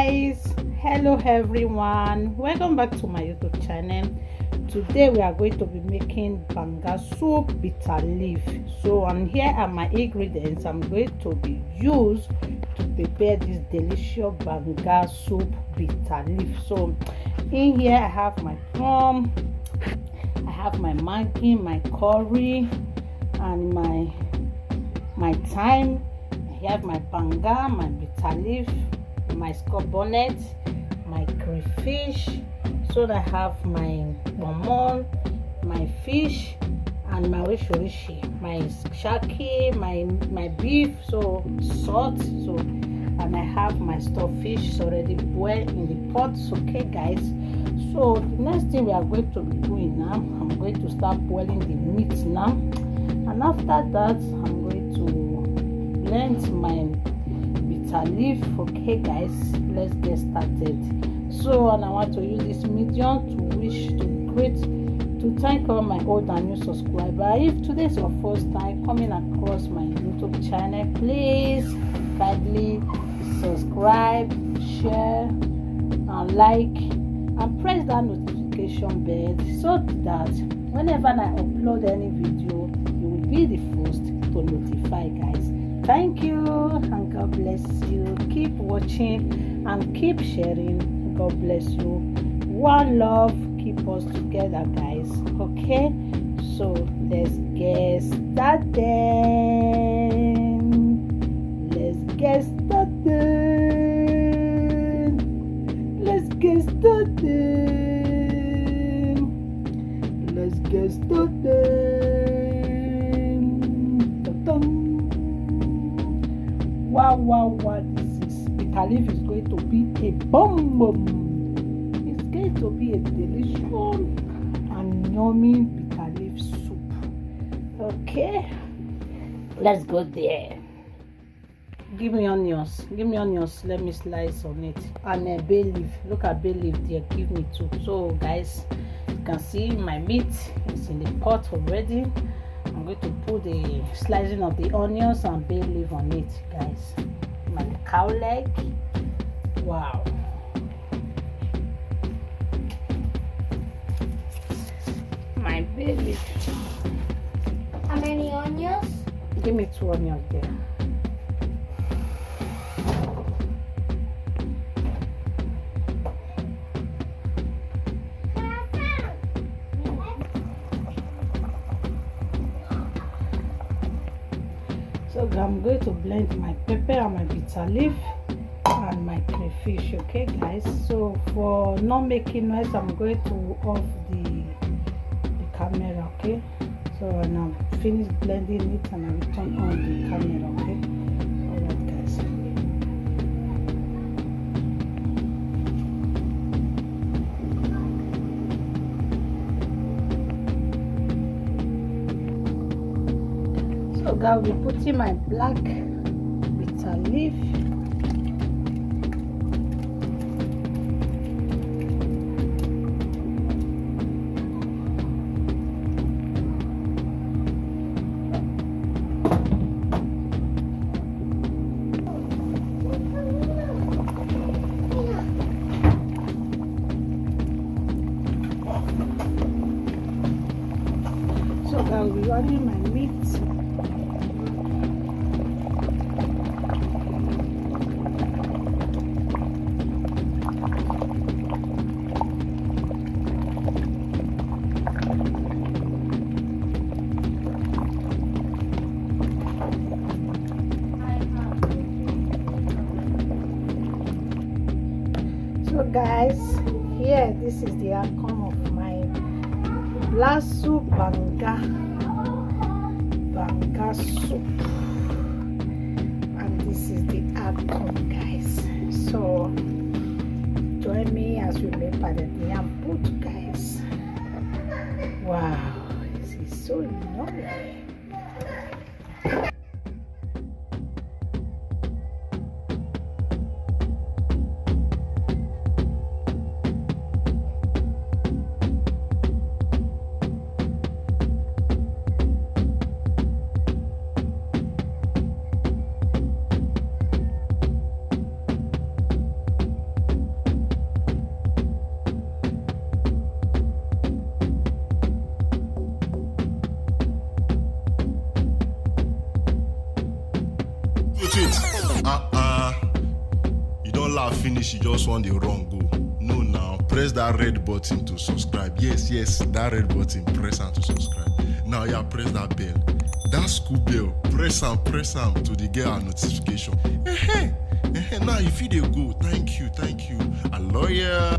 guys, hello everyone, welcome back to my YouTube channel. Today we are going to be making banga soup bitter leaf. So and here are my ingredients I'm going to be used to prepare this delicious banga soup bitter leaf. So in here I have my plum, I have my maggi, my curry, and my thyme. I have my banga, my bitter leaf, my scallop bonnet, my crayfish. So I have my salmon, my fish, and my oríṣiríṣi, my shaki, my beef, so salt, so and I have my stuffed fish already boiled in the pot. Okay guys, so the next thing we are going to be doing now, I'm going to start boiling the meat now, and after that I'm going to blend my bitter leaf. Okay guys, let's get started. So and I want to use this medium to thank all my old and new subscribers. If today is your first time coming across my YouTube channel, please kindly subscribe, share, and like, and press that notification bell so that whenever I upload any video, you will be the first to notify guys. Thank you and God bless you. Keep watching and keep sharing. God bless you. One love. Keep us together guys. Okay, so let's get started. Let's get started. Let's get started. Let's get started. Wow, this is bitter leaf is going to be a bomb. It's going to be a delicious and yummy bitter leaf soup. Okay, let's go there. Give me onions, let me slice on it. And a bay leaf, look at bay leaf there, give me two. So guys, you can see my meat is in the pot already. I'm going to put the slicing of the onions and bay leaf on it guys. My cow leg, wow. My bay leaf. How many onions? Give me 2 onions there. So I'm going to blend my pepper and my bitter leaf and my crayfish. Okay guys, so for not making noise, I'm going to off the camera. Okay, so when I'm finished blending it, and I will turn on the camera. Okay, alright guys. So I will be putting my black bitter leaf. So I will be adding my meat. So guys, here this is the outcome of my last soup banga soup, and this is the outcome guys. So join me as we make the yam pot guys. Wow, this is so yummy. her finish, you just want the wrong go. No, now press that red button to subscribe. Yes, that red button, press am to subscribe. Now yeah, press that bell, that school bell, press am to the get our notification. Now if you dey go, thank you, I love ya.